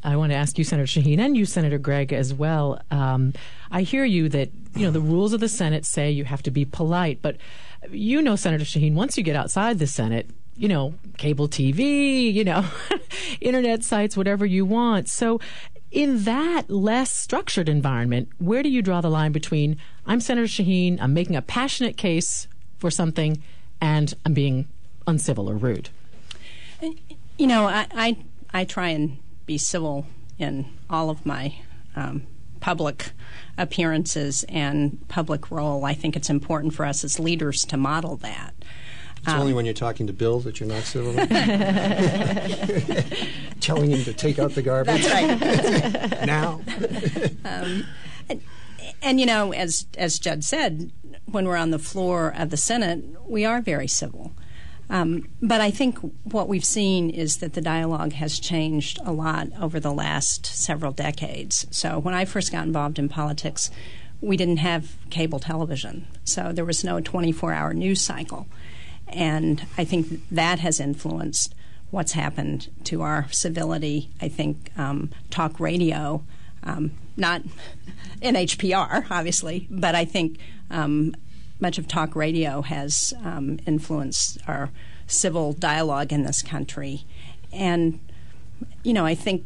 I want to ask you, Senator Shaheen, and you, Senator Gregg, as well. I hear you that, the rules of the Senate say you have to be polite, but Senator Shaheen, once you get outside the Senate, cable TV, internet sites, whatever you want. So in that less structured environment, where do you draw the line between I'm Senator Shaheen, I'm making a passionate case for something, and I'm being uncivil or rude? I try and be civil in all of my public appearances and public role. I think it's important for us as leaders to model that. It's only when you're talking to Bill that you're not civil. Telling him to take out the garbage. That's right. Now. And as Judd said, when we're on the floor of the Senate, we are very civil. But I think what we've seen is that the dialogue has changed a lot over the last several decades. So when I first got involved in politics, we didn't have cable television. So there was no 24-hour news cycle. And I think that has influenced what's happened to our civility. I think talk radio, not NHPR, obviously, but I think much of talk radio has influenced our civil dialogue in this country. And, I think,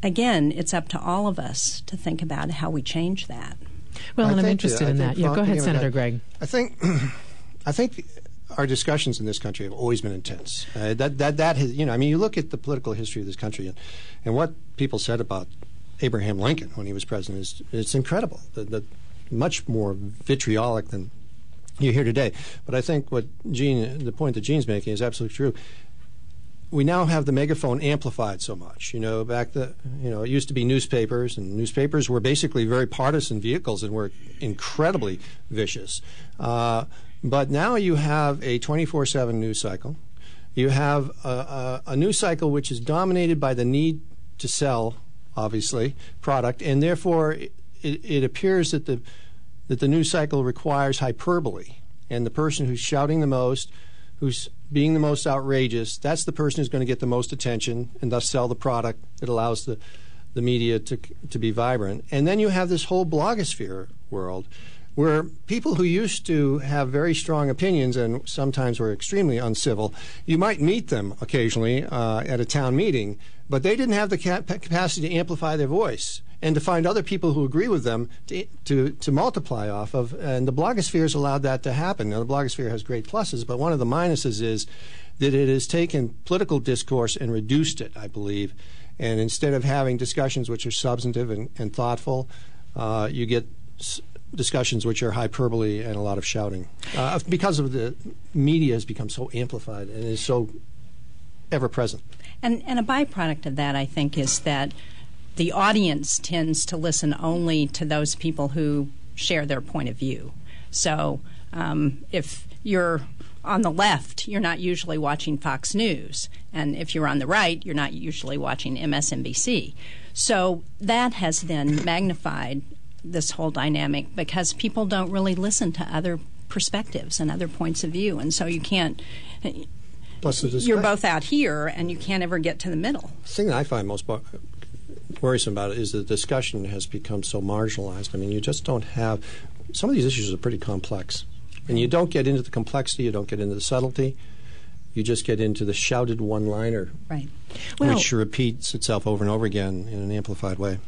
again, it's up to all of us to think about how we change that. Well, and I'm interested in that. Yeah, go ahead, Senator Gregg. I think our discussions in this country have always been intense. That has, you look at the political history of this country and what people said about Abraham Lincoln when he was president it's incredible. The much more vitriolic than you hear today. But I think the point that Jeanne's making is absolutely true. We now have the megaphone amplified so much. It used to be newspapers, and newspapers were basically very partisan vehicles and were incredibly vicious. But now you have a 24/7 news cycle. You have a news cycle which is dominated by the need to sell, obviously, product, and therefore it appears that the news cycle requires hyperbole. And the person who's shouting the most, who's being the most outrageous, that's the person who's going to get the most attention and thus sell the product that allows the media to be vibrant. And then you have this whole blogosphere world where people who used to have very strong opinions and sometimes were extremely uncivil, you might meet them occasionally at a town meeting, but they didn't have the capacity to amplify their voice and to find other people who agree with them to multiply off of. And the blogosphere has allowed that to happen. Now, the blogosphere has great pluses, but one of the minuses is that it has taken political discourse and reduced it, I believe. And instead of having discussions which are substantive and thoughtful, you get discussions which are hyperbole and a lot of shouting because of the media has become so amplified and is so ever present. And a byproduct of that, I think, is that the audience tends to listen only to those people who share their point of view. So if you're on the left, you're not usually watching Fox News. And if you're on the right, you're not usually watching MSNBC. So that has then magnified this whole dynamic because people don't really listen to other perspectives and other points of view. And so you can't... Plus you're both out here, and you can't ever get to the middle. The thing that I find most worrisome about it is the discussion has become so marginalized. I mean, you just don't have... Some of these issues are pretty complex. And you don't get into the complexity, you don't get into the subtlety. You just get into the shouted one-liner, right, which repeats itself over and over again in an amplified way.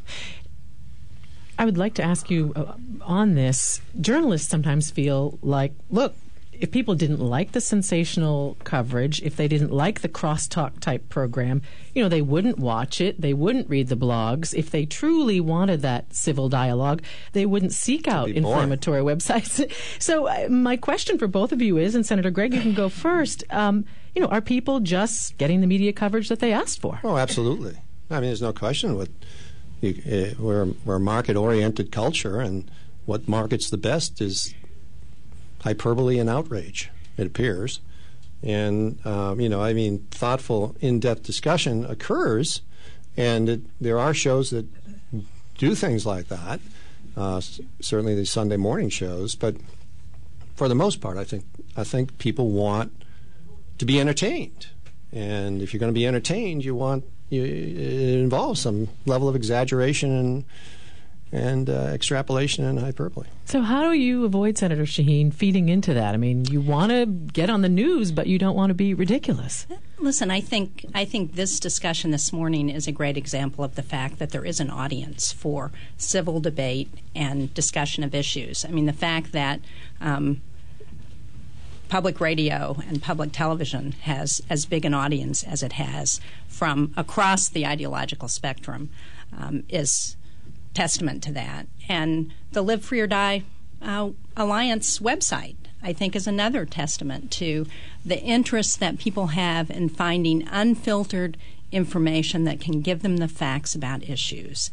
I would like to ask you on this. Journalists sometimes feel like, look, if people didn't like the sensational coverage, if they didn't like the crosstalk type program, they wouldn't watch it, they wouldn't read the blogs. If they truly wanted that civil dialogue, they wouldn't seek out inflammatory websites. So my question for both of you is, and Senator Gregg, you can go first, are people just getting the media coverage that they asked for? Oh, absolutely. I mean, there's no question. We're a market-oriented culture, and what markets the best is hyperbole and outrage, it appears. And, thoughtful, in-depth discussion occurs, and there are shows that do things like that, certainly the Sunday morning shows, but for the most part, I think people want to be entertained. And if you're going to be entertained, you want it involves some level of exaggeration and extrapolation and hyperbole. So how do you avoid, Senator Shaheen, feeding into that? I mean, you want to get on the news, but you don't want to be ridiculous. Listen, I think this discussion this morning is a great example of the fact that there is an audience for civil debate and discussion of issues. I mean, the fact that public radio and public television has as big an audience as it has from across the ideological spectrum is testament to that. And the Live Free or Die Alliance website, I think, is another testament to the interest that people have in finding unfiltered information that can give them the facts about issues.